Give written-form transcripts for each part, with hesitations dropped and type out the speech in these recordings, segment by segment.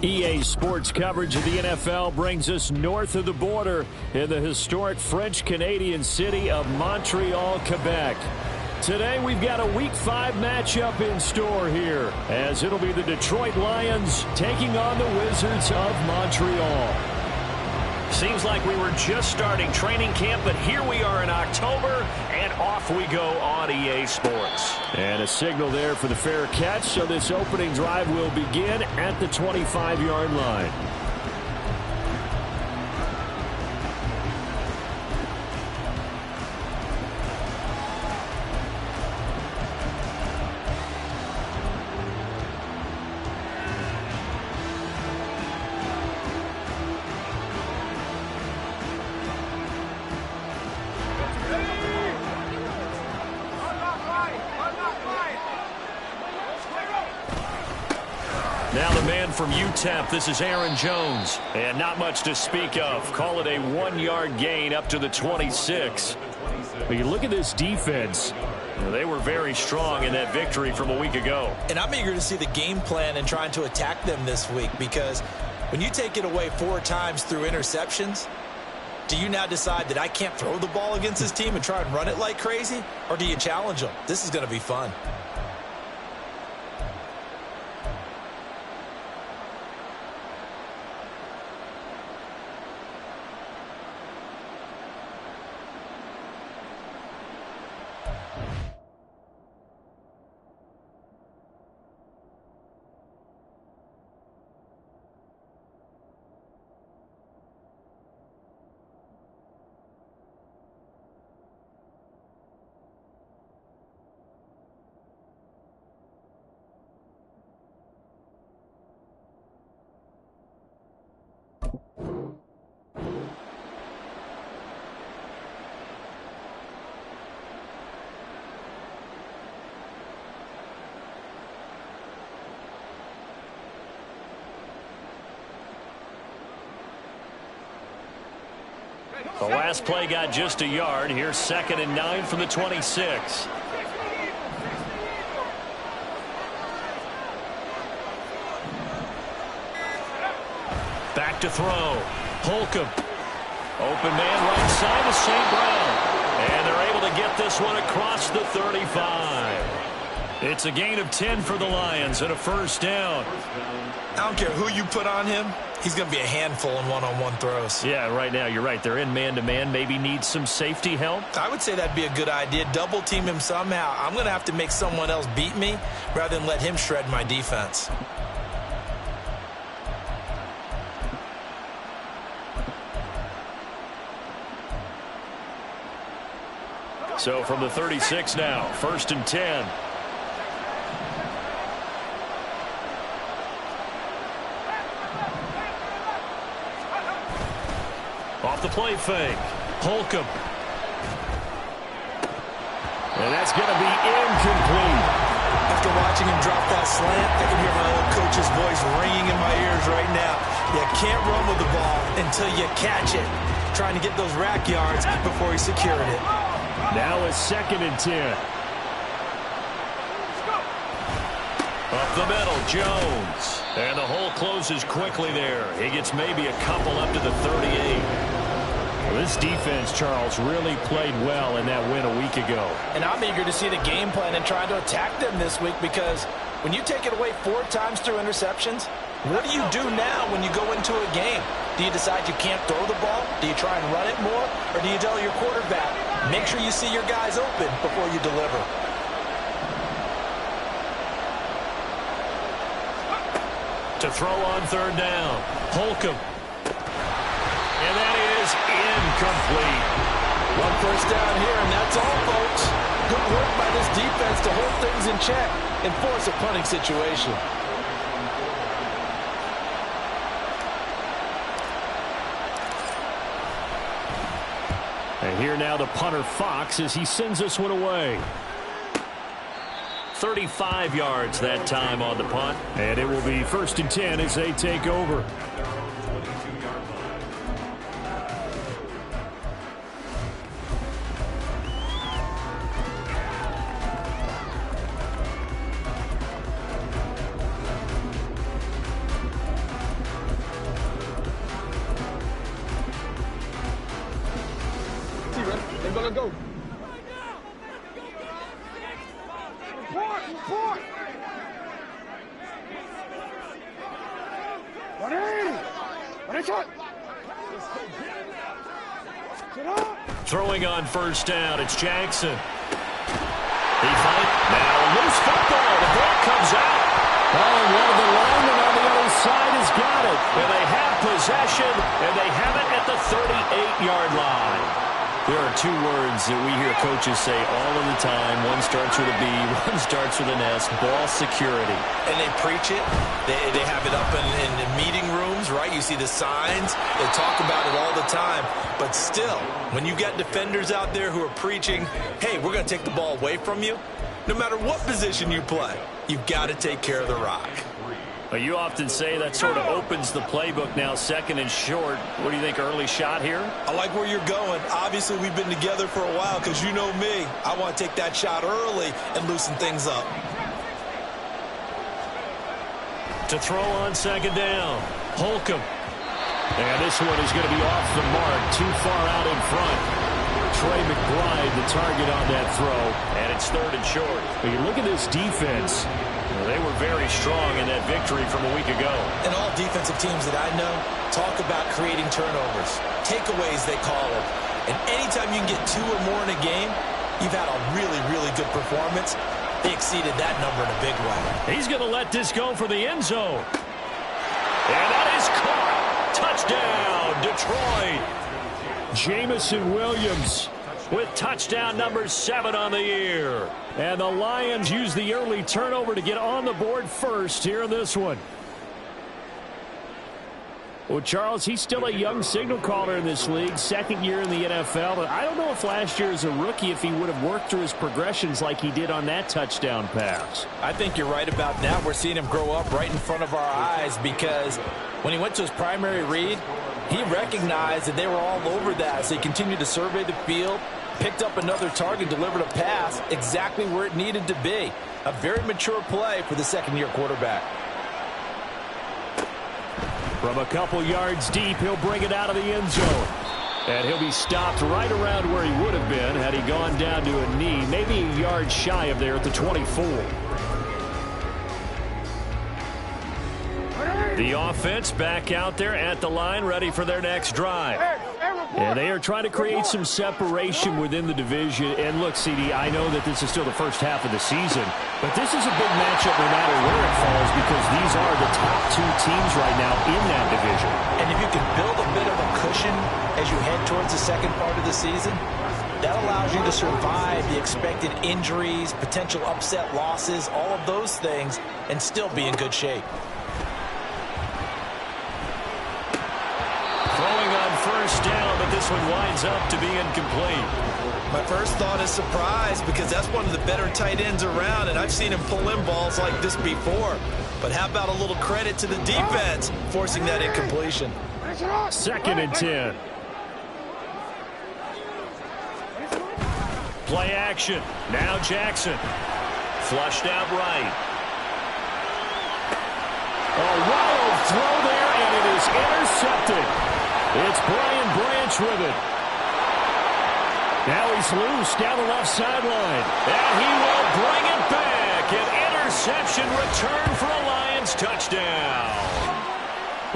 EA Sports coverage of the NFL brings us north of the border in the historic French-Canadian city of Montreal, Quebec. Today we've got a Week 5 matchup in store here, as it'll be the Detroit Lions taking on the Wizards of Montreal. Seems like we were just starting training camp, but here we are in October, and off we go on EA Sports. And a signal there for the fair catch, so this opening drive will begin at the 25-yard line. Now the man from UTEP, this is Aaron Jones. And not much to speak of. Call it a 1-yard gain up to the 26. But you look at this defense. They were very strong in that victory from a week ago. And I'm eager to see the game plan and trying to attack them this week, because when you take it away 4 times through interceptions, do you now decide that I can't throw the ball against this team and try and run it like crazy? Or do you challenge them? This is going to be fun. The last play got just a yard. Here's 2nd and 9 from the 26. Back to throw. Holcomb. Open man right side of St. Brown. And they're able to get this one across the 35. It's a gain of 10 for the Lions and a first down. I don't care who you put on him. He's going to be a handful in one-on-one throws. Yeah, right now you're right. They're in man-to-man. Maybe need some safety help. I would say that'd be a good idea. Double team him somehow. I'm going to have to make someone else beat me rather than let him shred my defense. So from the 36 now, 1st and 10. Off the play fake. Holcomb. And that's going to be incomplete. After watching him drop that slant, I can hear my old coach's voice ringing in my ears right now. You can't run with the ball until you catch it. Trying to get those rack yards before he secured it. Now it's 2nd and 10. Up the middle, Jones. And the hole closes quickly there. He gets maybe a couple up to the 38. Well, this defense, Charles, really played well in that win a week ago. And I'm eager to see the game plan and trying to attack them this week, because when you take it away 4 times through interceptions, what do you do now when you go into a game? Do you decide you can't throw the ball? Do you try and run it more? Or do you tell your quarterback, make sure you see your guys open before you deliver? To throw on third down. Holcomb. And that is incomplete. One first down here, and that's all, folks. Good work by this defense to hold things in check and force a punting situation. And here now the punter Fox as he sends this one away. 35 yards that time on the punt. And it will be 1st and 10 as they take over. They're gonna go. Report! 180! Throwing on first down, it's Jackson. He fights. Now a loose football. The ball comes out. Oh, and one of the linemen on the other side has got it. And they have possession, and they have it at the 38-yard line. There are two words that we hear coaches say all of the time. One starts with a B, one starts with an S, ball security. And they preach it. They have it up in meeting rooms, right? You see the signs. They talk about it all the time. But still, when you got defenders out there who are preaching, hey, we're going to take the ball away from you, no matter what position you play, you've got to take care of the rock. You often say that sort of opens the playbook now, 2nd and short. What do you think, early shot here? I like where you're going. Obviously, we've been together for a while because you know me. I want to take that shot early and loosen things up. To throw on 2nd down, Holcomb. And this one is going to be off the mark, too far out in front. Trey McBride, the target on that throw. And it's 3rd and short. But you look at this defense. Well, they were very strong in that victory from a week ago. And all defensive teams that I know talk about creating turnovers, takeaways they call it. And anytime you can get 2 or more in a game, you've had a really, really good performance. They exceeded that number in a big way. He's going to let this go for the end zone. And that is caught. Touchdown, Detroit. Jameson Williams with touchdown number 7 on the year. And the Lions use the early turnover to get on the board first here in this one. Well, Charles, he's still a young signal caller in this league, 2nd year in the NFL. But I don't know if last year as a rookie, if he would have worked through his progressions like he did on that touchdown pass. I think you're right about that. We're seeing him grow up right in front of our eyes because when he went to his primary read, he recognized that they were all over that. So he continued to survey the field, picked up another target, delivered a pass exactly where it needed to be. A very mature play for the 2nd-year quarterback. From a couple yards deep, he'll bring it out of the end zone. And he'll be stopped right around where he would have been had he gone down to a knee, maybe a yard shy of there at the 24. The offense back out there at the line, ready for their next drive. And they are trying to create some separation within the division. And look, CD, I know that this is still the first half of the season, but this is a big matchup no matter where it falls because these are the top 2 teams right now in that division. And if you can build a bit of a cushion as you head towards the second part of the season, that allows you to survive the expected injuries, potential upset losses, all of those things, and still be in good shape. First down, but this one winds up to be incomplete. My first thought is surprise because that's one of the better tight ends around, and I've seen him pull in balls like this before. But how about a little credit to the defense forcing that incompletion? 2nd and 10. Play action. Now Jackson. Flushed out right. A wild throw there, and it is intercepted. It's Brian Branch with it. Now he's loose down the left sideline. And he will bring it back. An interception return for a Lions touchdown.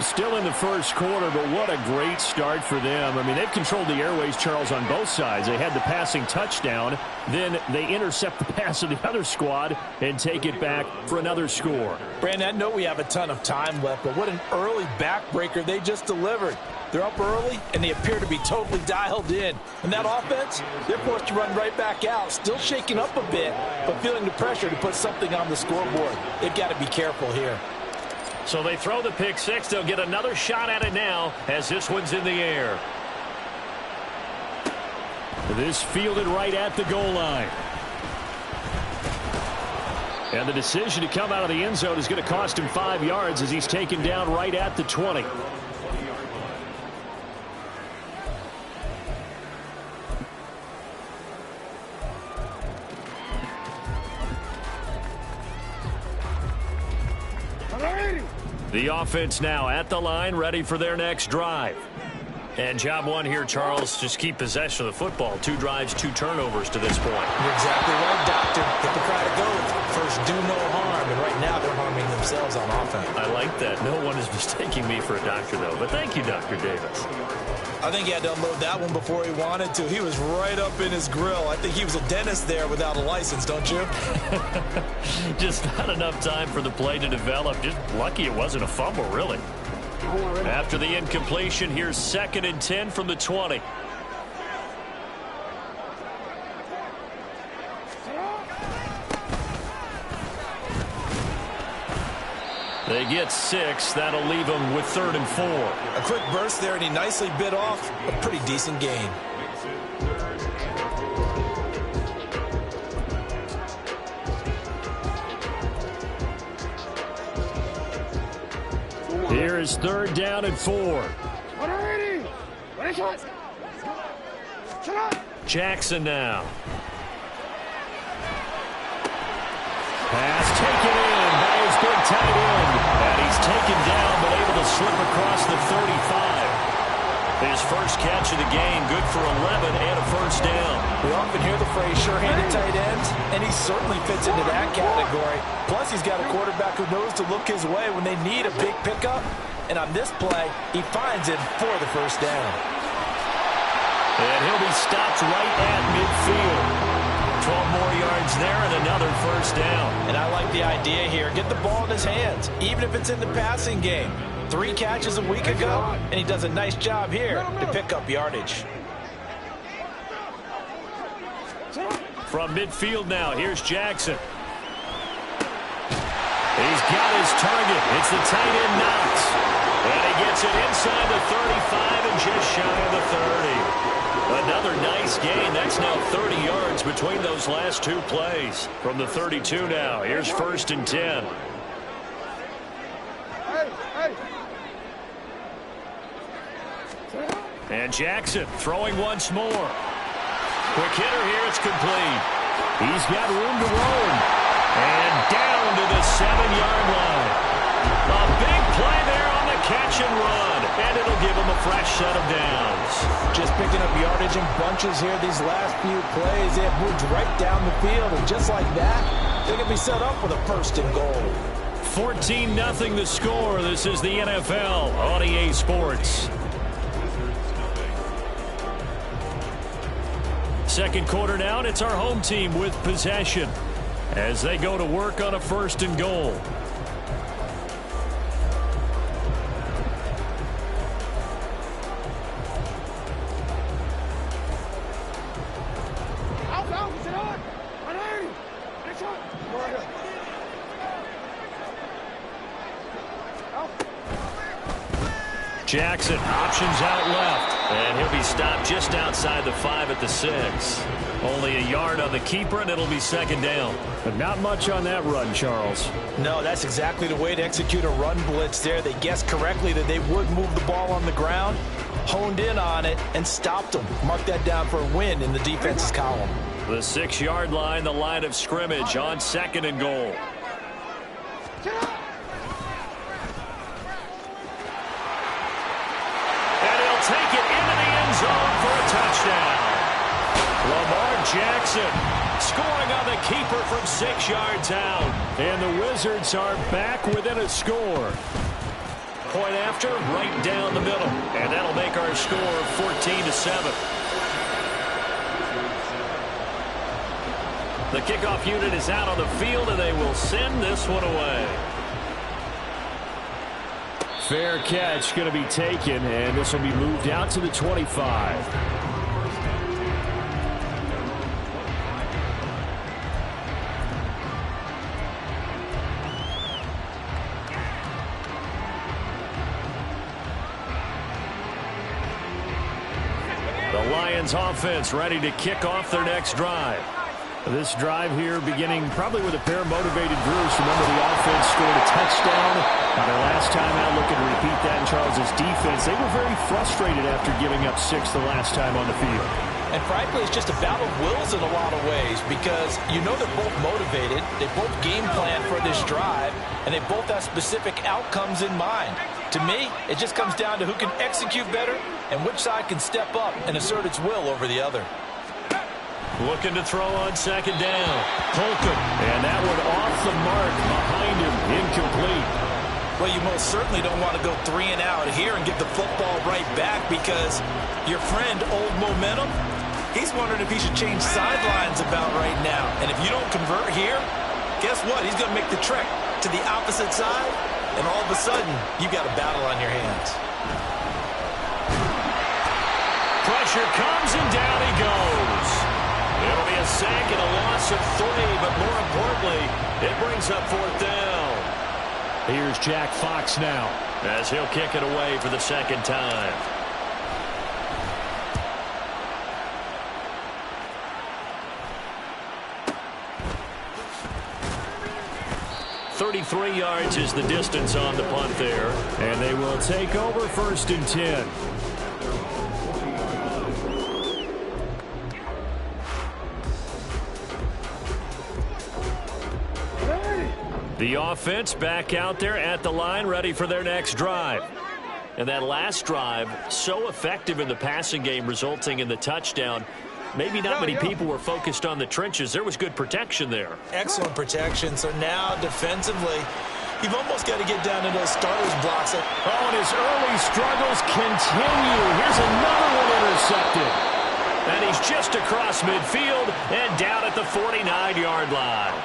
Still in the first quarter, but what a great start for them. I mean, they've controlled the airways, Charles, on both sides. They had the passing touchdown. Then they intercept the pass of the other squad and take it back for another score. Brandon, I know we have a ton of time left, but what an early backbreaker they just delivered. They're up early, and they appear to be totally dialed in. And that offense, they're forced to run right back out, still shaking up a bit, but feeling the pressure to put something on the scoreboard. They've got to be careful here. So they throw the pick six. They'll get another shot at it now as this one's in the air. This fielded right at the goal line. And the decision to come out of the end zone is going to cost him 5 yards as he's taken down right at the 20. The offense now at the line, ready for their next drive. And job one here, Charles, just keep possession of the football. 2 drives, 2 turnovers to this point. You're exactly right, Doctor. Get the try to go. First, do no harm. And right now, they're harming themselves on offense. I like that. No one is mistaking me for a doctor, though. But thank you, Dr. Davis. I think he had to unload that one before he wanted to. He was right up in his grill. I think he was a dentist there without a license, don't you? Just not enough time for the play to develop. Just lucky it wasn't a fumble, really. After the incompletion, here's 2nd and 10 from the 20. They get 6. That'll leave them with 3rd and 4. A quick burst there, and he nicely bit off a pretty decent gain. Here is 3rd down and 4. Jackson now. Pass taken in by his big tight end. And he's taken down but able to slip across the 35. His first catch of the game, good for 11 and a first down. We often hear the phrase sure-handed tight ends, and he certainly fits into that category. Plus, he's got a quarterback who knows to look his way when they need a big pickup. And on this play, he finds it for the first down. And he'll be stopped right at midfield. 12 more yards there and another first down. And I like the idea here. Get the ball in his hands, even if it's in the passing game. 3 catches a week ago, and he does a nice job here to pick up yardage. From midfield now, here's Jackson. He's got his target. It's the tight end Knox. And he gets it inside the 35 and just shy of the 30. Another nice gain. That's now 30 yards between those last 2 plays. From the 32 now, here's 1st and 10. And Jackson throwing once more. Quick hitter here, it's complete. He's got room to roam. And down to the 7-yard line. A big play there on the catch and run. And it'll give him a fresh set of downs. Just picking up yardage in bunches here these last few plays. They have moved right down the field. And just like that, they can be set up with a 1st and goal. 14-0 the score. This is the NFL on EA Sports. Second quarter now, and it's our home team with possession as they go to work on a 1st and goal. Jackson, options out left. And he'll be stopped just outside the 5 at the 6. Only a yard on the keeper, and it'll be 2nd down. But not much on that run, Charles. No, that's exactly the way to execute a run blitz there. They guessed correctly that they would move the ball on the ground, honed in on it, and stopped them. Mark that down for a win in the defense's column. The 6-yard line, the line of scrimmage on 2nd and goal. Take it into the end zone for a touchdown. Lamar Jackson scoring on the keeper from 6 yards out. And the Wizards are back within a score. Point after, right down the middle. And that'll make our score 14-7. The kickoff unit is out on the field, and they will send this one away. Fair catch going to be taken, and this will be moved out to the 25. The Lions offense ready to kick off their next drive. This drive here beginning probably with a pair of motivated groups. Remember, the offense scored a touchdown. Their last time out, looking to repeat that in Charles' defense. They were very frustrated after giving up 6 the last time on the field. And frankly, it's just a battle of wills in a lot of ways because you know they're both motivated. They both game plan for this drive, and they both have specific outcomes in mind. To me, it just comes down to who can execute better and which side can step up and assert its will over the other. Looking to throw on second down. Holcomb. And that one off the mark behind him. Incomplete. Well, you most certainly don't want to go 3 and out here and get the football right back because your friend, Old Momentum, he's wondering if he should change sidelines about right now. And if you don't convert here, guess what? He's going to make the trek to the opposite side, and all of a sudden, you've got a battle on your hands. Pressure comes, and down he goes. It'll be a sack and a loss of 3, but more importantly, it brings up 4th down. Here's Jack Fox now, as he'll kick it away for the second time. .33 yards is the distance on the punt there. And they will take over 1st and 10. The offense back out there at the line, ready for their next drive. And that last drive, so effective in the passing game, resulting in the touchdown. Maybe not many people were focused on the trenches. There was good protection there. Excellent protection. So now defensively, you've almost got to get down to those starters blocks. Oh, and his early struggles continue. Here's another one intercepted. And he's just across midfield and down at the 49-yard line.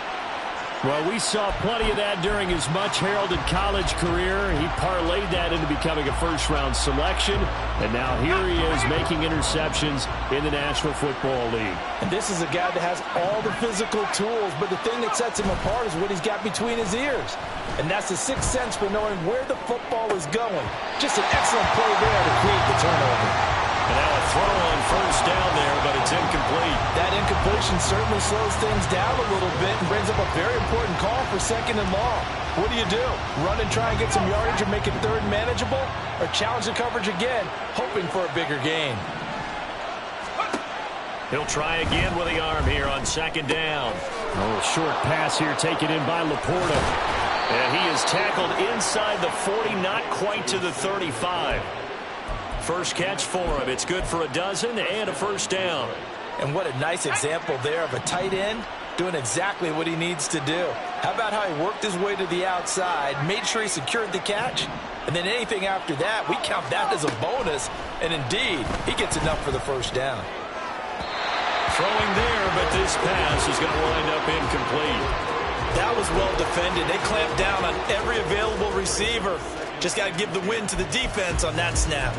Well, we saw plenty of that during his much-heralded college career. He parlayed that into becoming a first-round selection, and now here he is making interceptions in the National Football League. And this is a guy that has all the physical tools, but the thing that sets him apart is what he's got between his ears. And that's the sixth sense for knowing where the football is going. Just an excellent play there to create the turnover. And now a throw on 1st down there, but it's incomplete. That incompletion certainly slows things down a little bit and brings up a very important call for 2nd and long. What do you do? Run and try and get some yardage and make it 3rd manageable? Or challenge the coverage again, hoping for a bigger gain? He'll try again with the arm here on 2nd down. Oh, short pass here taken in by Laporta. And he is tackled inside the 40, not quite to the 35. First catch for him. It's good for a dozen and a 1st down. And what a nice example there of a tight end doing exactly what he needs to do. How about how he worked his way to the outside, made sure he secured the catch, and then anything after that, we count that as a bonus. And indeed, he gets enough for the 1st down. Throwing there, but this pass is going to wind up incomplete. That was well defended. They clamped down on every available receiver. Just got to give the win to the defense on that snap.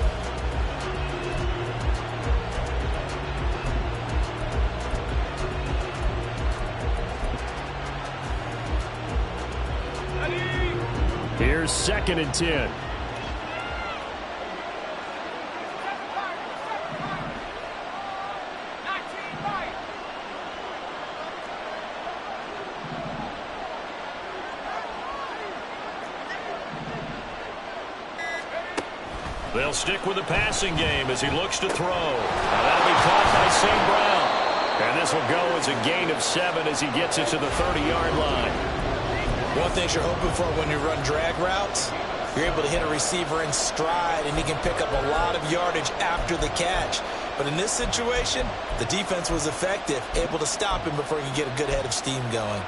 Here's 2nd and 10. They'll stick with the passing game as he looks to throw. Now that'll be caught by St. Brown. And this will go as a gain of 7 as he gets it to the 30-yard line. One thing you're hoping for when you run drag routes, you're able to hit a receiver in stride, and he can pick up a lot of yardage after the catch. But in this situation, the defense was effective, able to stop him before he could get a good head of steam going.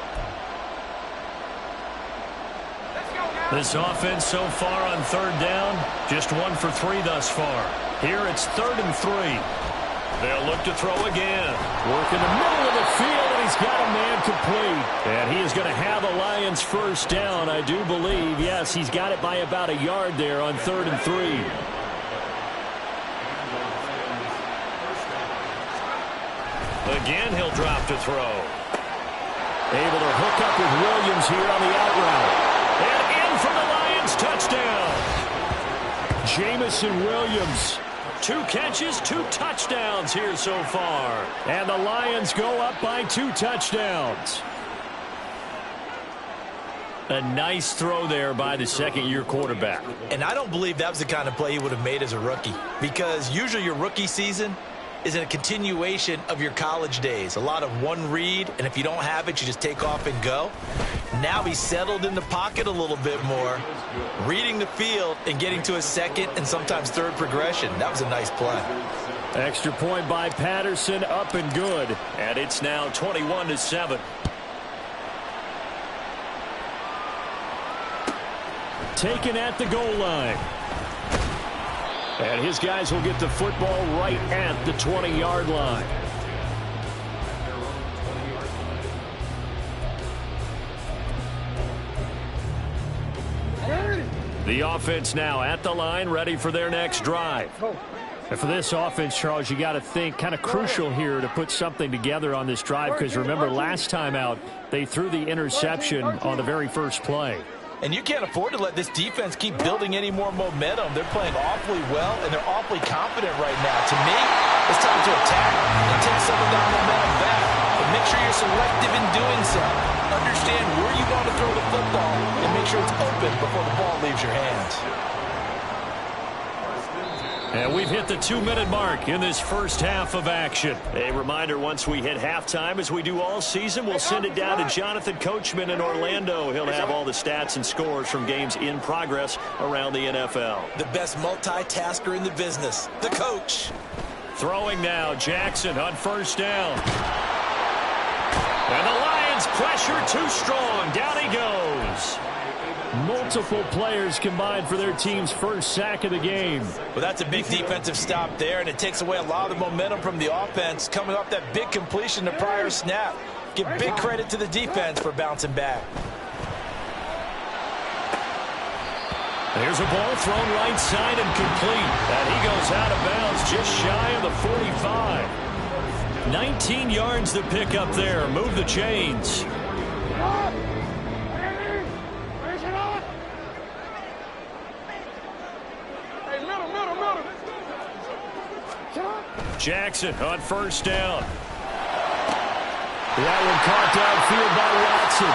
Let's go, guys. This offense so far on third down, just 1 for 3 thus far. Here it's 3rd and 3. They'll look to throw again. Work in the middle of the field, and he's got a man complete. And he is going to have a Lions first down, I do believe. Yes, he's got it by about a yard there on 3rd and 3. Again, he'll drop to throw. Able to hook up with Williams here on the out route. And in for the Lions touchdown. Jamison Williams. 2 catches, 2 touchdowns here so far. And the Lions go up by 2 touchdowns. A nice throw there by the second-year quarterback. And I don't believe that was the kind of play he would have made as a rookie, because usually your rookie season is in a continuation of your college days. A lot of one read, and if you don't have it, you just take off and go. Now he's settled in the pocket a little bit more, reading the field and getting to a second and sometimes third progression. That was a nice play. Extra point by Patterson, up and good. And it's now 21-7. Taken at the goal line. And his guys will get the football right at the 20-yard line. The offense now at the line, ready for their next drive. And for this offense, Charles, you got to think kind of crucial here to put something together on this drive, because remember last time out, they threw the interception on the very first play. And you can't afford to let this defense keep building any more momentum. They're playing awfully well, and they're awfully confident right now. To me, it's time to attack and take some of that momentum back. But make sure you're selective in doing so. Understand where you want to throw the football and make sure it's open before the ball leaves your hands. And we've hit the 2-minute mark in this first half of action. A reminder, once we hit halftime, as we do all season, we'll send it down to Jonathan Coachman in Orlando. He'll have all the stats and scores from games in progress around the NFL. The best multitasker in the business, the coach. Throwing now, Jackson on first down. And the Lions pressure too strong. Down he goes. Multiple players combined for their team's first sack of the game. Well, that's a big defensive stop there, and it takes away a lot of the momentum from the offense coming off that big completion the prior snap. Give big credit to the defense for bouncing back. There's a ball thrown right side and complete. And he goes out of bounds just shy of the 45. 19 yards to pick up there. Move the chains. Jackson on first down. That one caught downfield by Watson.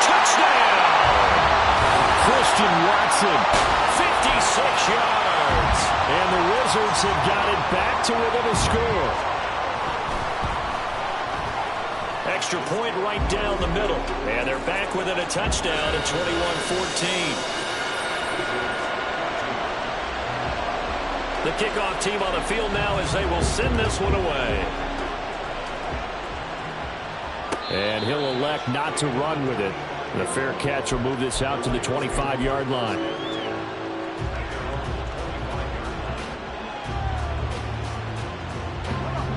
Touchdown! Christian Watson. 56 yards. And the Wizards have got it back to within a score. Extra point right down the middle. And they're back within a touchdown at 21-14. The kickoff team on the field now as they will send this one away. And he'll elect not to run with it. The fair catch will move this out to the 25-yard line.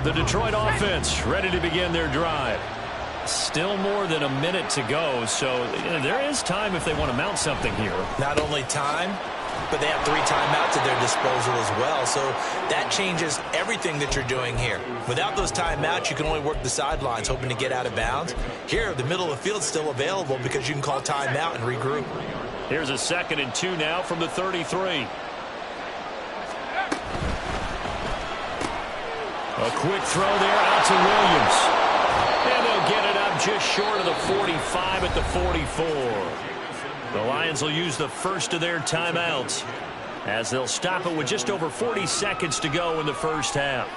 The Detroit offense ready to begin their drive. Still more than a minute to go, so there is time if they want to mount something here. Not only time, but they have 3 timeouts at their disposal as well, so that changes everything that you're doing here. Without those timeouts, you can only work the sidelines, hoping to get out of bounds. Here, the middle of the field is still available because you can call timeout and regroup. Here's a 2nd and 2 now from the 33. A quick throw there out to Williams. And they'll get it up just short of the 45 at the 44. The Lions will use the first of their timeouts as they'll stop it with just over 40 seconds to go in the first half.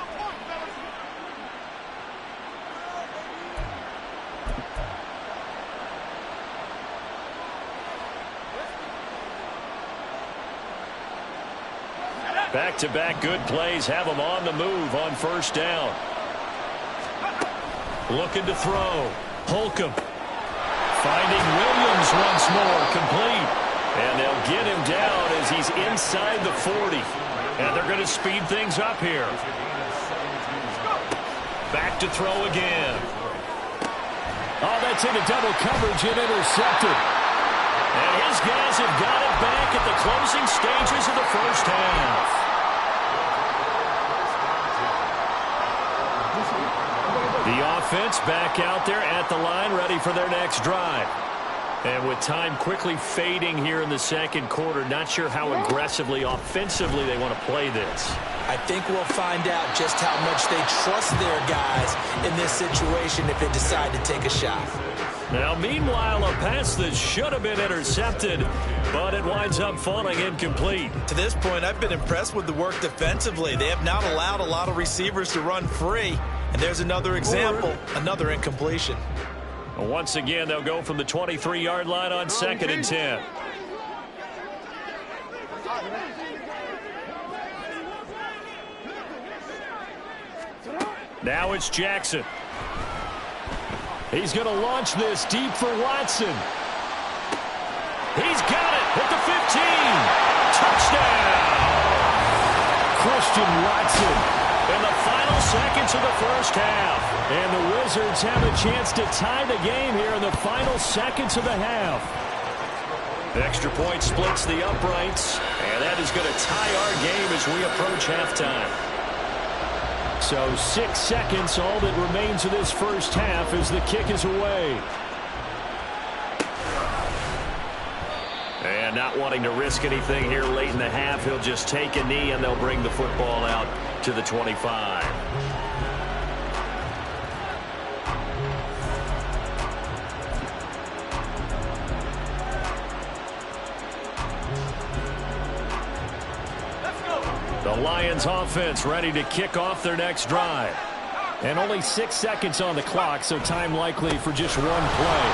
Back-to-back good plays have them on the move on first down. Looking to throw. Holcomb Finding Williams once more, complete. And they'll get him down as he's inside the 40. And they're going to speed things up here. Back to throw again. Oh, that's into double coverage and intercepted. And his guys have got it back at the closing stages of the first half. The offense back out there at the line, ready for their next drive. And with time quickly fading here in the second quarter, not sure how aggressively, offensively they want to play this. I think we'll find out just how much they trust their guys in this situation if they decide to take a shot. Now, meanwhile, a pass that should have been intercepted, but it winds up falling incomplete. To this point, I've been impressed with the work defensively. They have not allowed a lot of receivers to run free. And there's another example, another incompletion. Once again, they'll go from the 23-yard line on 2nd and 10. Now it's Jackson. He's going to launch this deep for Watson. He's got it at the 15. Touchdown! Christian Watson in the final seconds of the first half. And the Wizards have a chance to tie the game here in the final seconds of the half. Extra point splits the uprights, and that is going to tie our game as we approach halftime. So 6 seconds, all that remains of this first half as the kick is away. And not wanting to risk anything here late in the half, he'll just take a knee and they'll bring the football out to the 25. The Lions offense ready to kick off their next drive. And only 6 seconds on the clock, so time likely for just one play.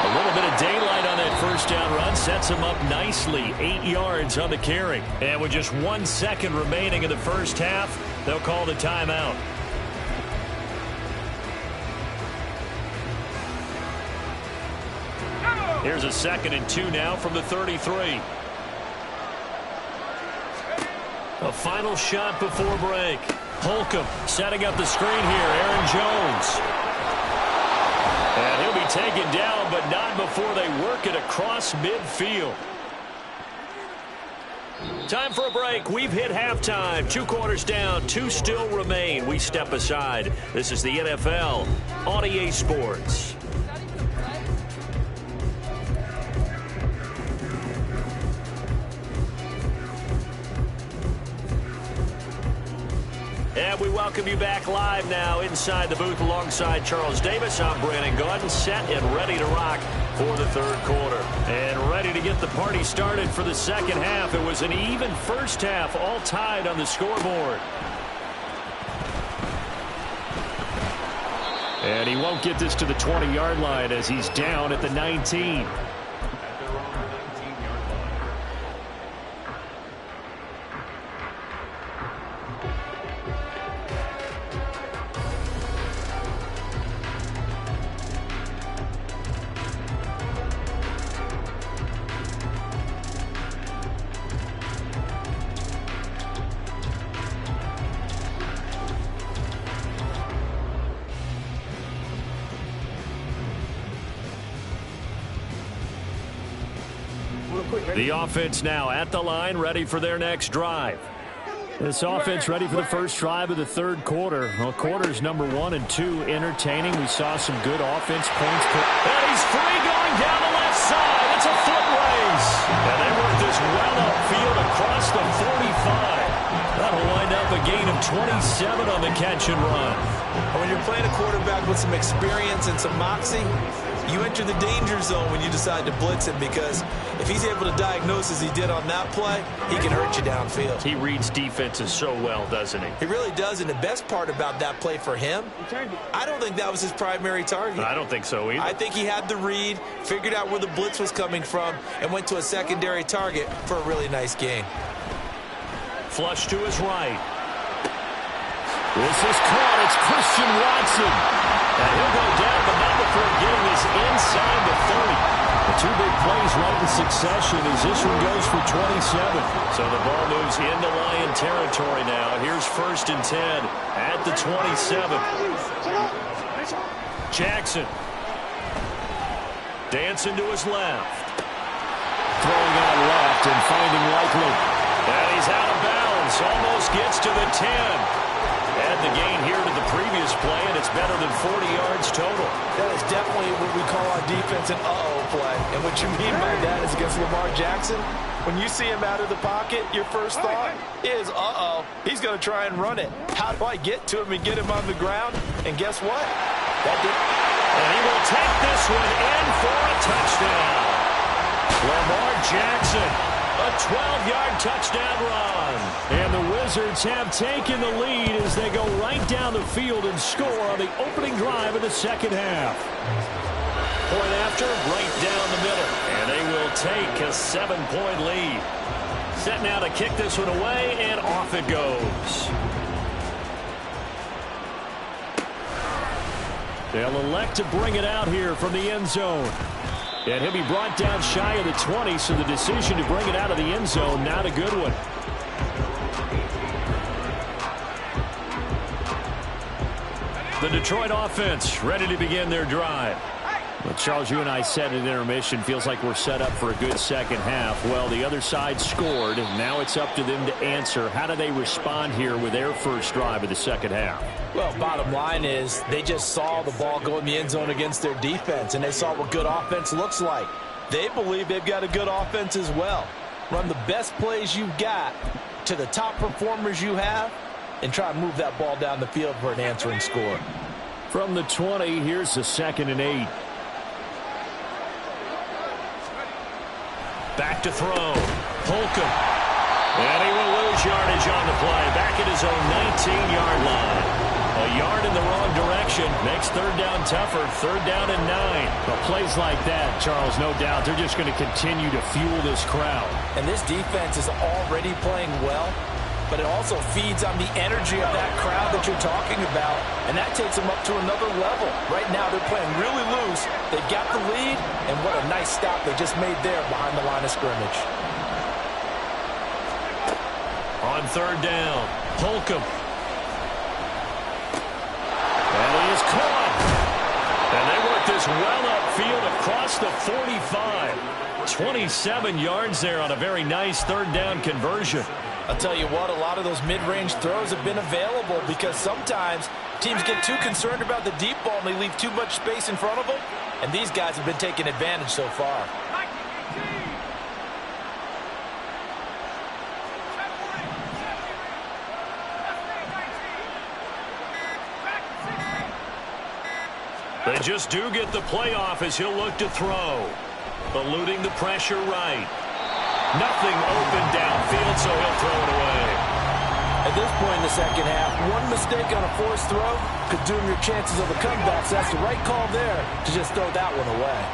A little bit of daylight on that first down run sets him up nicely. 8 yards on the carry. And with just 1 second remaining in the first half, they'll call the timeout. Here's a 2nd and 2 now from the 33. A final shot before break. Holcomb setting up the screen here. Aaron Jones. And he'll be taken down, but not before they work it across midfield. Time for a break. We've hit halftime. 2 quarters down. 2 still remain. We step aside. This is the NFL on EA Sports. And we welcome you back live now inside the booth alongside Charles Davis. I'm Brandon Gaudin, set and ready to rock for the third quarter. And ready to get the party started for the second half. It was an even first half, all tied on the scoreboard. And he won't get this to the 20-yard line as he's down at the 19. The offense now at the line, ready for their next drive. This offense ready for the first drive of the third quarter. Well, quarters number 1 and 2 entertaining. We saw some good offense points. And he's free going down the left side. It's a foot race. And they work this well upfield across the 45. That'll wind up a gain of 27 on the catch and run. And when you're playing a quarterback with some experience and some moxie, you enter the danger zone when you decide to blitz him, because if he's able to diagnose as he did on that play, he can hurt you downfield. He reads defenses so well, doesn't he? He really does, and the best part about that play for him, I don't think that was his primary target. I don't think so either. I think he had the read, figured out where the blitz was coming from, and went to a secondary target for a really nice gain. Flush to his right. This is caught. It's Christian Watson. And he'll go down, but not before getting this inside the 30. The two big plays right in succession as this one goes for 27. So the ball moves into Lion territory now. Here's 1st and 10 at the 27. Jackson. Dancing to his left. Throwing out left and finding Likely. And he's out of bounds. Almost gets to the 10. Add the gain here to the previous play, and it's better than 40 yards total. That is definitely what we call on defense an uh-oh play. And what you mean by that is against Lamar Jackson, when you see him out of the pocket, your first thought is, uh-oh, he's going to try and run it. How do I get to him and get him on the ground? And guess what? That did. And he will take this one in for a touchdown. Lamar Jackson, a 12-yard touchdown run. And the Wizards have taken the lead as they go right down the field and score on the opening drive of the second half. Point after, right down the middle. And they will take a 7-point lead. Set now to kick this one away, and off it goes. They'll elect to bring it out here from the end zone. And he'll be brought down shy of the 20, so the decision to bring it out of the end zone, not a good one. The Detroit offense ready to begin their drive. Well, Charles, you and I said at intermission, feels like we're set up for a good second half. Well, the other side scored. Now it's up to them to answer. How do they respond here with their first drive of the second half? Well, bottom line is they just saw the ball go in the end zone against their defense, and they saw what good offense looks like. They believe they've got a good offense as well. Run the best plays you've got to the top performers you have and try to move that ball down the field for an answering score. From the 20, here's the 2nd and 8. Back to throw. Holcomb. And he will lose yardage on the play. Back at his own 19-yard line. A yard in the wrong direction makes third down tougher. 3rd down and 9. Well, plays like that, Charles, no doubt, they're just going to continue to fuel this crowd. And this defense is already playing well, but it also feeds on the energy of that crowd that you're talking about, and that takes them up to another level. Right now, they're playing really loose. They've got the lead, and what a nice stop they just made there behind the line of scrimmage. On 3rd down, Holcomb. And he is caught. And they work this well upfield across the 45. 27 yards there on a very nice 3rd down conversion. I'll tell you what, a lot of those mid-range throws have been available because sometimes teams get too concerned about the deep ball and they leave too much space in front of them, and these guys have been taking advantage so far. They just do get the playoff as he'll look to throw. Eluding the pressure right. Nothing open downfield, so he'll throw it away. At this point in the second half, one mistake on a forced throw could doom your chances of a comeback. So that's the right call there to just throw that one away.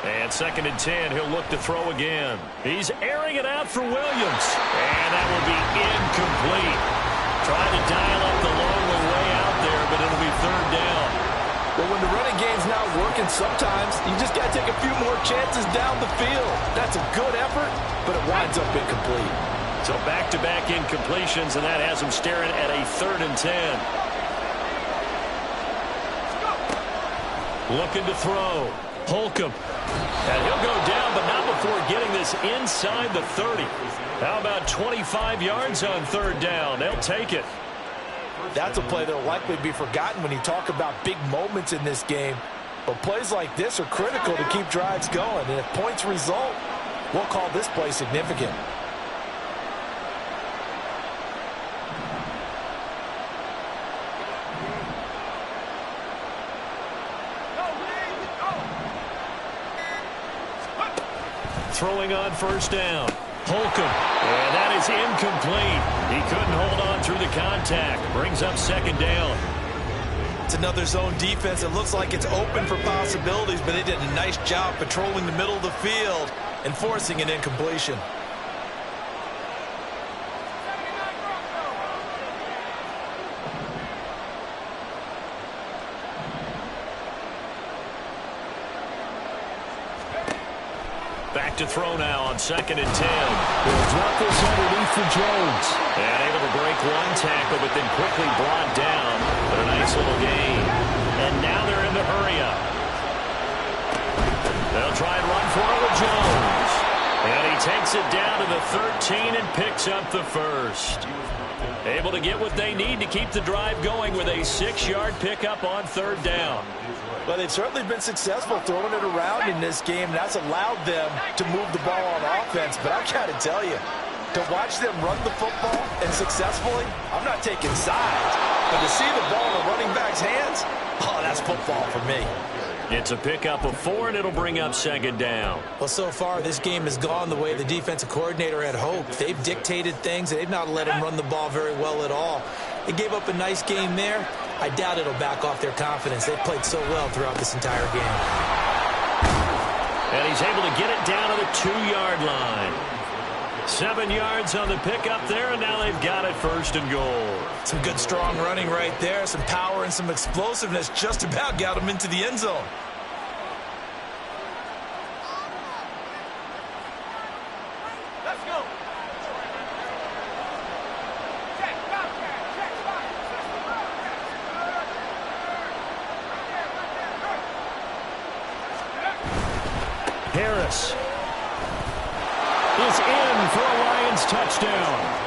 And 2nd and 10, he'll look to throw again. He's airing it out for Williams. And that will be incomplete. Trying to dial up the long way out there, but it'll be 3rd down. Well, when the running game's not working, sometimes you just got to take a few more chances down the field. That's a good effort, but it winds up incomplete. So back-to-back incompletions, and that has him staring at a 3rd and 10. Looking to throw. Holcomb. And he'll go down, but not before getting this inside the 30. How about 25 yards on 3rd down? They'll take it. That's a play that will likely be forgotten when you talk about big moments in this game. But plays like this are critical to keep drives going. And if points result, we'll call this play significant. Throwing on 1st down. Holcomb. And that is incomplete. He couldn't hold on through the contact. Brings up 2nd down. It's another zone defense. It looks like it's open for possibilities, but they did a nice job patrolling the middle of the field and forcing an incompletion. Back to throw now on 2nd and 10. They'll drop this underneath for Jones. And able to break one tackle, but then quickly brought down. But a nice little gain. And now they're in the hurry-up. They'll try and run for it with Jones. And he takes it down to the 13 and picks up the first. Able to get what they need to keep the drive going with a 6-yard pickup on 3rd down. Well, they've certainly been successful throwing it around in this game. That's allowed them to move the ball on offense. But I've got to tell you, to watch them run the football and successfully, I'm not taking sides. But to see the ball in the running back's hands, oh, that's football for me. It's a pickup of 4, and it'll bring up 2nd down. Well, so far, this game has gone the way the defensive coordinator had hoped. They've dictated things. They've not let him run the ball very well at all. They gave up a nice game there. I doubt it'll back off their confidence. They've played so well throughout this entire game. And he's able to get it down to the 2-yard line. 7 yards on the pickup there, and now they've got it 1st and goal. Some good, strong running right there. Some power and some explosiveness just about got him into the end zone. Let's go. Harris is in for a Lions touchdown.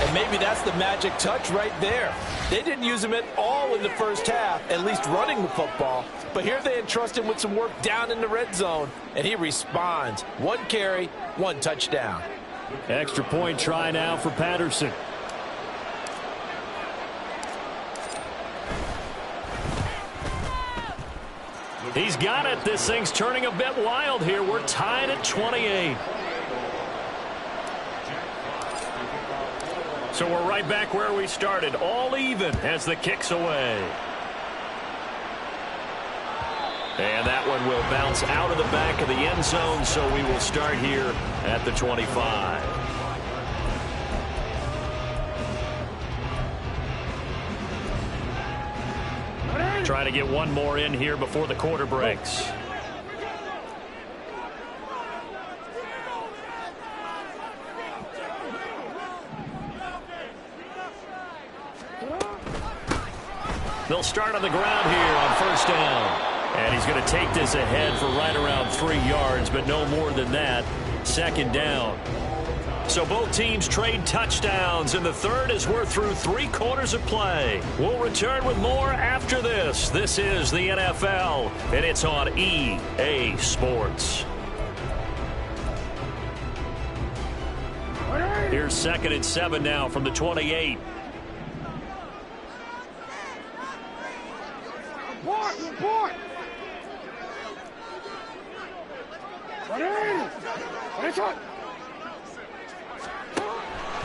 And maybe that's the magic touch right there. They didn't use him at all in the first half, at least running the football. But here they entrust him with some work down in the red zone, and he responds. 1 carry, 1 touchdown. Extra point try now for Patterson. He's got it. This thing's turning a bit wild here. We're tied at 28. So we're right back where we started, all even as the kick's away. And that one will bounce out of the back of the end zone, so we will start here at the 25. Trying to get one more in here before the quarter breaks. They'll start on the ground here on 1st down. And he's going to take this ahead for right around 3 yards, but no more than that. 2nd down. So both teams trade touchdowns, and the third as we're through 3 quarters of play. We'll return with more after this. This is the NFL, and it's on EA Sports. Here's 2nd and 7 now from the 28. Report!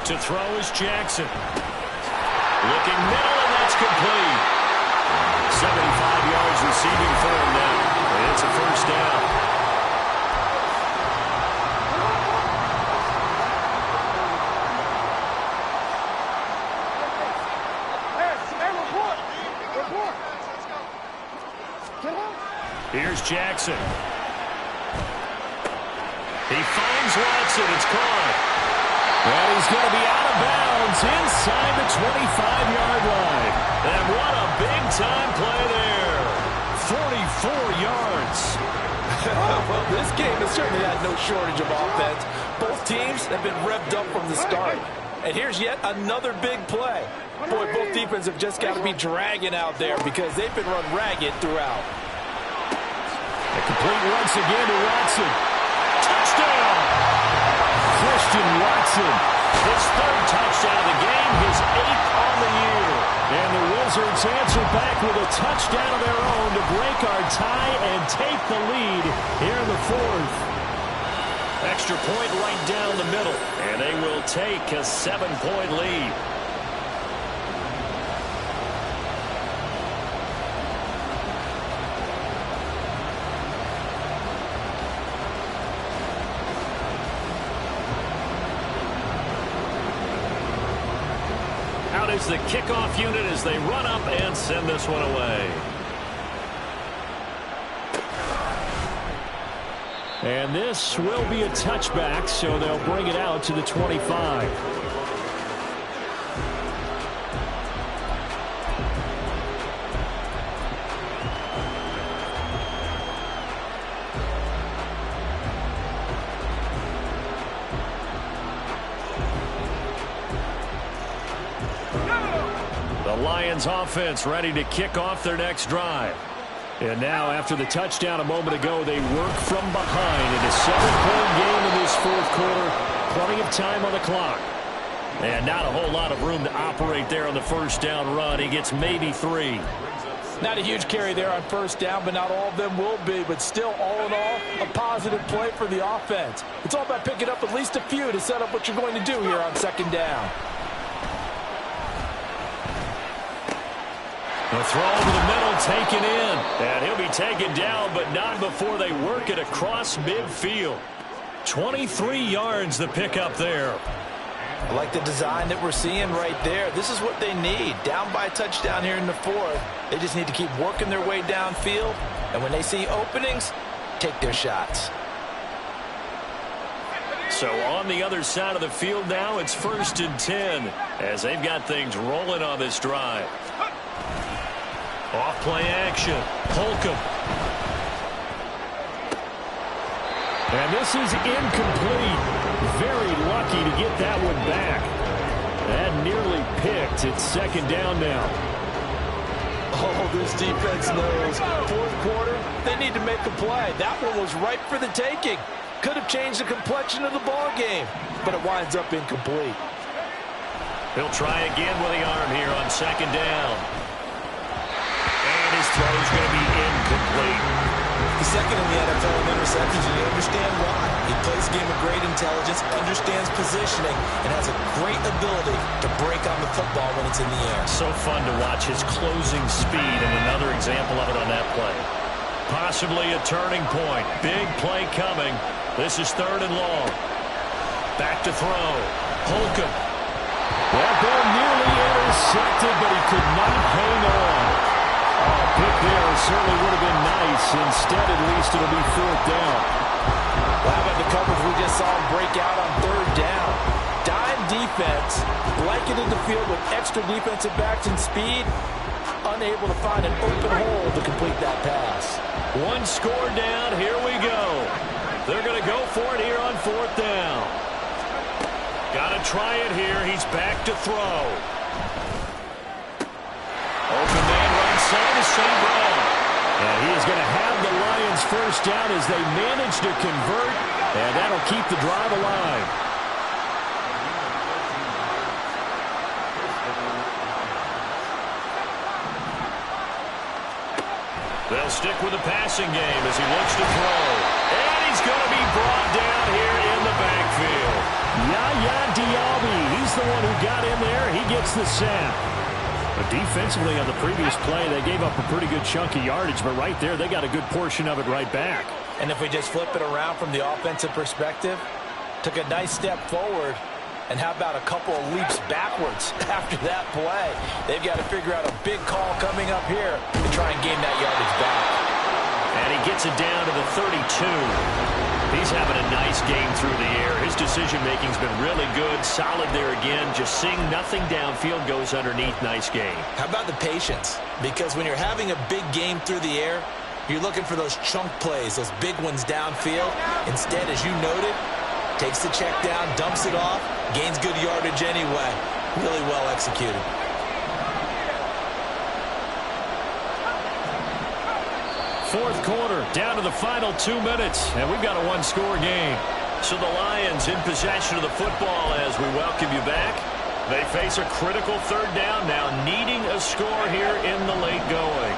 To throw is Jackson. Looking middle, and that's complete. 75 yards receiving for him now. And it's a 1st down. Here's Jackson. He finds Watson. It's caught. And he's going to be out of bounds inside the 25-yard line. And what a big-time play there. 44 yards. Well, this game has certainly had no shortage of offense. Both teams have been revved up from the start. And here's yet another big play. Boy, both defenses have just got to be dragging out there because they've been run ragged throughout. Complete once again to Watson. Touchdown! Christian Watson. His 3rd touchdown of the game, his 8th on the year. And the Wizards answer back with a touchdown of their own to break our tie and take the lead here in the 4th. Extra point right down the middle, and they will take a 7-point lead. Out is the kickoff unit as they run up and send this one away. And this will be a touchback, so they'll bring it out to the 25. The Lions offense ready to kick off their next drive. And now, after the touchdown a moment ago, they work from behind in a 7-point game in this fourth quarter. Plenty of time on the clock. And not a whole lot of room to operate there on the first down run. He gets maybe 3. Not a huge carry there on first down, but not all of them will be. But still, all in all, a positive play for the offense. It's all about picking up at least a few to set up what you're going to do here on second down. The throw over the middle, taken in. And he'll be taken down, but not before they work it across midfield. 23 yards the pickup there. I like the design that we're seeing right there. This is what they need. Down by a touchdown here in the fourth. They just need to keep working their way downfield. And when they see openings, take their shots. So on the other side of the field now, it's 1st and 10 as they've got things rolling on this drive. Off-play action. Holcomb. And this is incomplete. Very lucky to get that one back. That nearly picked. It's second down now. Oh, this defense knows. Fourth quarter, they need to make a play. That one was ripe for the taking. Could have changed the complexion of the ball game, but it winds up incomplete. He'll try again with the arm here on second down. His throw is going to be incomplete. He's second in the NFL in interceptions, and you understand why. He plays a game of great intelligence, understands positioning, and has a great ability to break on the football when it's in the air. So fun to watch his closing speed, and another example of it on that play. Possibly a turning point. Big play coming. This is 3rd and long. Back to throw. Holcomb. That ball nearly intercepted, but he could not hang on. Pick there certainly would have been nice. Instead, at least, it'll be 4th down. Well, how about the coverage we just saw him break out on 3rd down? Dime defense, blanketed the field with extra defensive backs and speed, unable to find an open hole to complete that pass. One score down. Here we go. They're going to go for it here on 4th down. Got to try it here. He's back to throw. Open man right side is St. Brown. And he is going to have the Lions first down as they manage to convert, and that'll keep the drive alive. They'll stick with the passing game as he looks to throw. And he's going to be brought down here in the backfield. Yaya Diaby, he's the one who got in there. He gets the sack. But defensively on the previous play, they gave up a pretty good chunk of yardage, but right there, they got a good portion of it right back. And if we just flip it around from the offensive perspective, took a nice step forward, and how about a couple of leaps backwards after that play? They've got to figure out a big call coming up here to try and gain that yardage back. And he gets it down to the 32. He's having a nice game through the air. His decision-making's been really good. Solid there again. Just seeing nothing downfield, goes underneath. Nice game. How about the patience? Because when you're having a big game through the air, you're looking for those chunk plays, those big ones downfield. Instead, as you noted, takes the check down, dumps it off, gains good yardage anyway. Really well executed. Fourth quarter, down to the final 2 minutes, and we've got a one-score game. So the Lions in possession of the football as we welcome you back. They face a critical 3rd down now, needing a score here in the late going.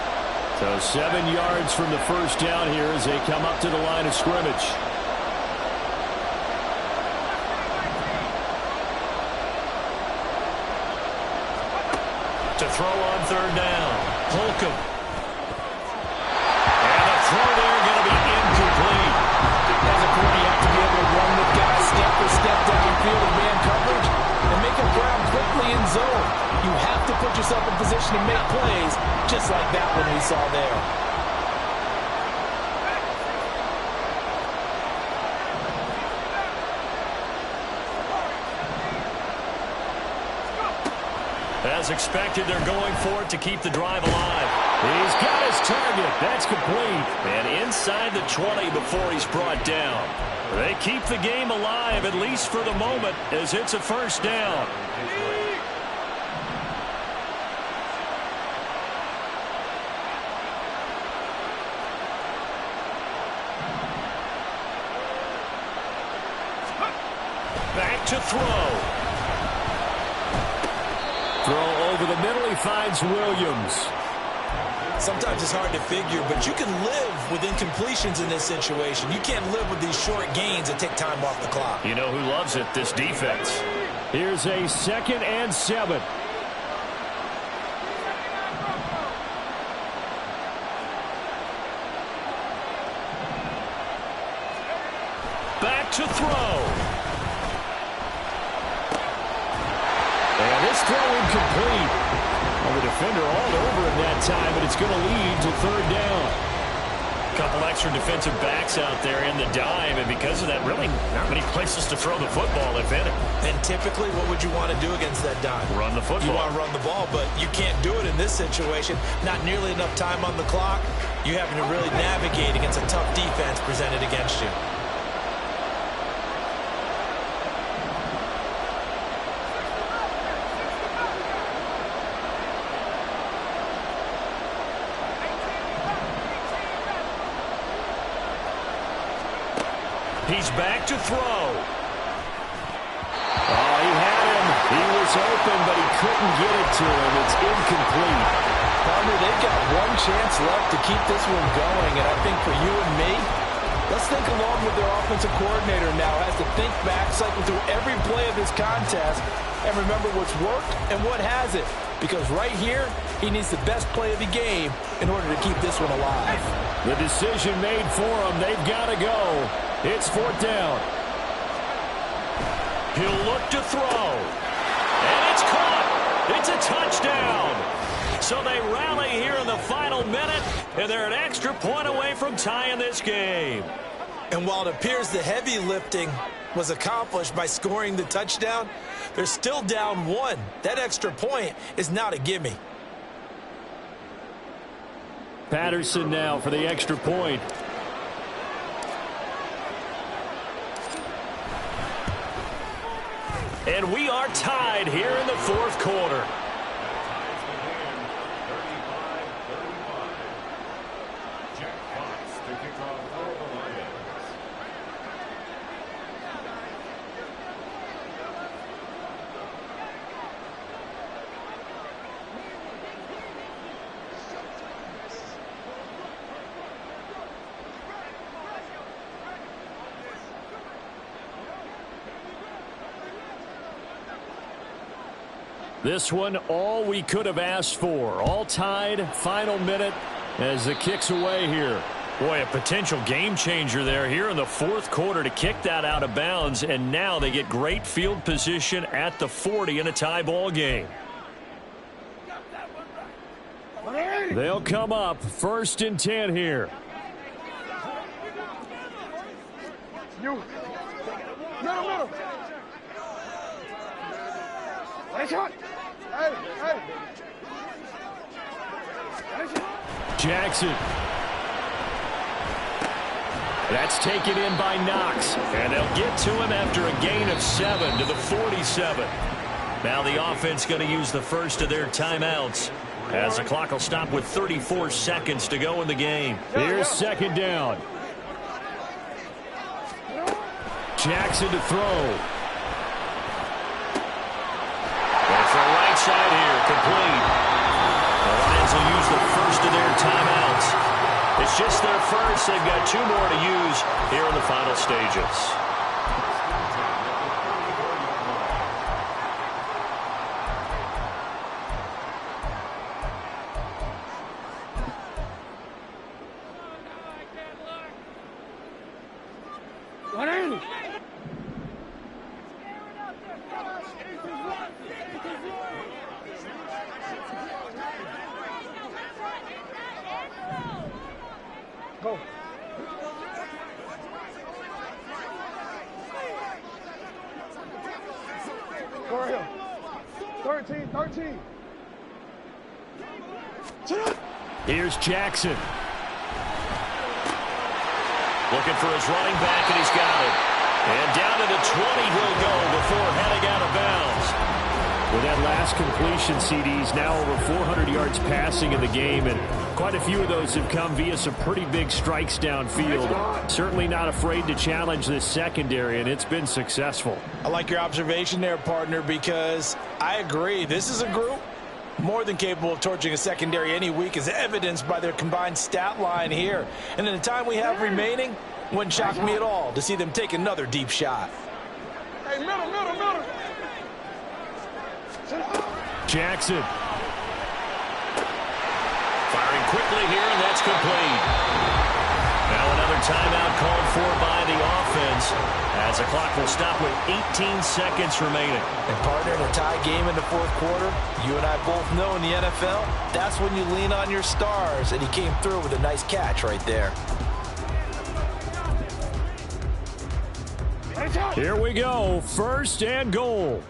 So 7 yards from the first down here as they come up to the line of scrimmage. To throw on 3rd down, Holcomb. Throw there going to be incomplete. As a corner, you have to be able to run with guys step for step downfield in man coverage and make a grab quickly in zone. You have to put yourself in position to make plays just like that one we saw there. As expected, they're going for it to keep the drive alive. He's got his target. That's complete. And inside the 20 before he's brought down. They keep the game alive, at least for the moment, as it's a first down. Back to throw. Throw over the middle. He finds Williams. Sometimes it's hard to figure, but you can live with incompletions in this situation. You can't live with these short gains that take time off the clock. You know who loves it? This defense. Here's a 2nd and 7. Back to throw. And this throw incomplete. Well, the defender all over him that time, but it's going to lead to 3rd down. A couple extra defensive backs out there in the dime, and because of that, really not many places to throw the football, if any. And typically, what would you want to do against that dime? Run the football. You want to run the ball, but you can't do it in this situation. Not nearly enough time on the clock. You're having to really navigate against a tough defense presented against you. He's back to throw. Oh, he had him. He was open, but he couldn't get it to him. It's incomplete. Palmer, they've got one chance left to keep this one going, and I think for you and me, let's think along with their offensive coordinator now. Has to think back, cycle through every play of this contest, and remember what's worked and what hasn't. Because right here, he needs the best play of the game in order to keep this one alive. The decision made for him. They've got to go. It's 4th down. He'll look to throw. And it's caught. It's a touchdown. So they rally here in the final minute, and they're an extra point away from tying this game. And while it appears the heavy lifting was accomplished by scoring the touchdown, they're still down 1. That extra point is not a gimme. Patterson now for the extra point. And we are tied here in the 4th quarter. This one, all we could have asked for. All tied, final minute as the kick's away here. Boy, a potential game changer there here in the 4th quarter to kick that out of bounds, and now they get great field position at the 40 in a tie ball game. They'll come up 1st and 10 here. You. Middle. Nice shot. Hey. Jackson. That's taken in by Knox. And they'll get to him after a gain of 7 to the 47. Now the offense going to use the first of their timeouts, as the clock will stop with 34 seconds to go in the game. Here's 2nd down. Jackson to throw. That's the right side here, complete. The Lions will use the first of their timeouts. It's just their first. They've got 2 more to use here in the final stages. Go. Go right here. 13. Here's Jackson. Looking for his running back, and he's got it. And down to the 20 he'll go before heading out of bounds. With that last completion, CD's now over 400 yards passing in the game, and quite a few of those have come via some pretty big strikes downfield. Certainly not afraid to challenge this secondary, and it's been successful. I like your observation there, partner, because I agree. This is a group more than capable of torching a secondary any week, as evidenced by their combined stat line here. And in the time we have remaining, wouldn't shock me at all to see them take another deep shot. Hey, middle. Jackson. Firing quickly here, and that's complete. Now another timeout called for by the offense, as the clock will stop with 18 seconds remaining. And partner, in a tie game in the fourth quarter, you and I both know in the NFL, that's when you lean on your stars, and he came through with a nice catch right there. Here we go. First and goal.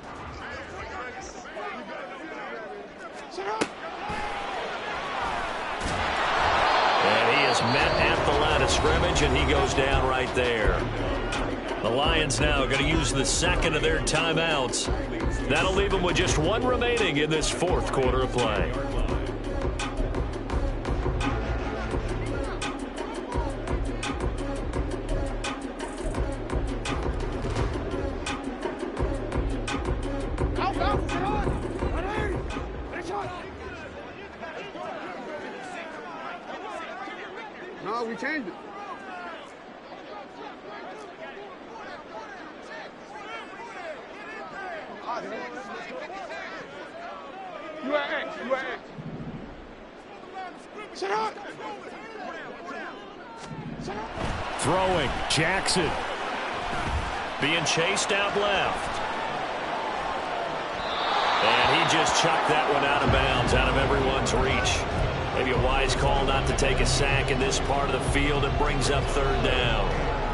And he is met at the line of scrimmage, and he goes down right there. The Lions now going to use the second of their timeouts. That'll leave them with just one remaining in this fourth quarter of play. No, we changed it. You at X. Shut up. Throwing. Jackson. Being chased out left. And he just chucked that one out of bounds, out of everyone's reach. Maybe a wise call not to take a sack in this part of the field. It brings up third down.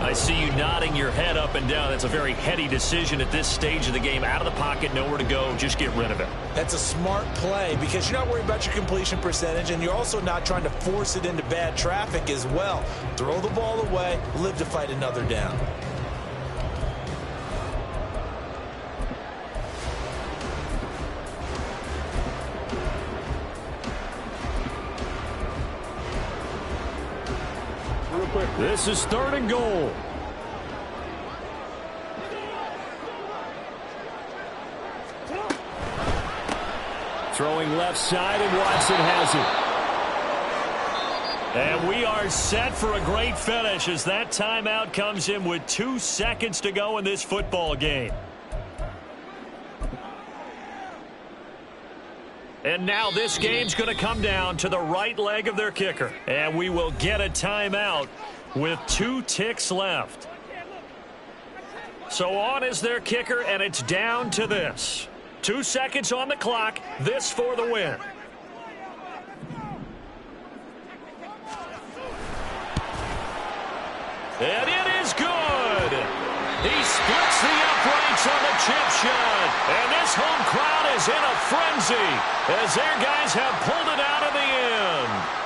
I see you nodding your head up and down. That's a very heady decision at this stage of the game. Out of the pocket, nowhere to go. Just get rid of it. That's a smart play because you're not worried about your completion percentage, and you're also not trying to force it into bad traffic as well. Throw the ball away, live to fight another down. This is third and goal. Throwing left side, and Watson has it. And we are set for a great finish as that timeout comes in with 2 seconds to go in this football game. And now this game's going to come down to the right leg of their kicker. And we will get a timeout with 2 ticks left. So on is their kicker, and it's down to this. 2 seconds on the clock. This for the win. And it is good. He splits the uprights on the chip shot. And this home crowd is in a frenzy as their guys have pulled it out in the end.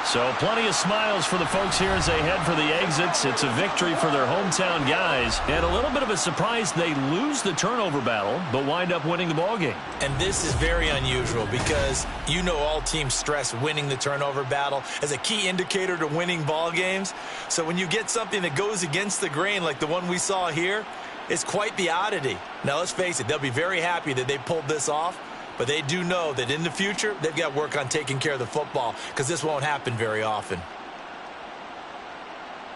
So plenty of smiles for the folks here as they head for the exits. It's a victory for their hometown guys. And a little bit of a surprise, they lose the turnover battle, but wind up winning the ballgame. And this is very unusual because you know all teams stress winning the turnover battle as a key indicator to winning ball games. So when you get something that goes against the grain like the one we saw here, it's quite the oddity. Now let's face it, they'll be very happy that they pulled this off. But they do know that in the future, they've got to work on taking care of the football because this won't happen very often.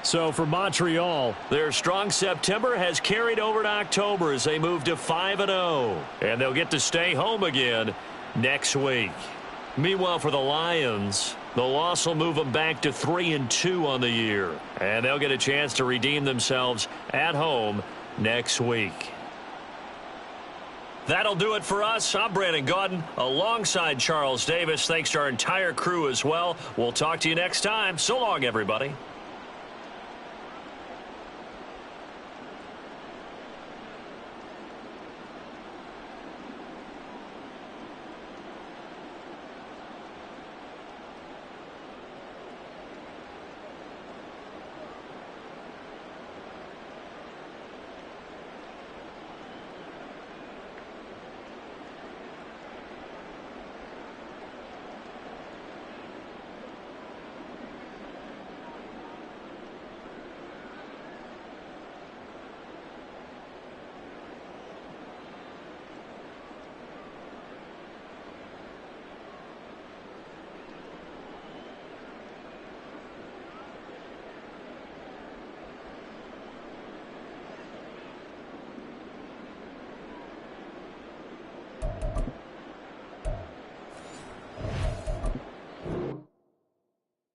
So for Montreal, their strong September has carried over to October as they move to 5-0. And they'll get to stay home again next week. Meanwhile, for the Lions, the loss will move them back to 3-2 on the year. And they'll get a chance to redeem themselves at home next week. That'll do it for us. I'm Brandon Gaudin alongside Charles Davis. Thanks to our entire crew as well. We'll talk to you next time. So long, everybody.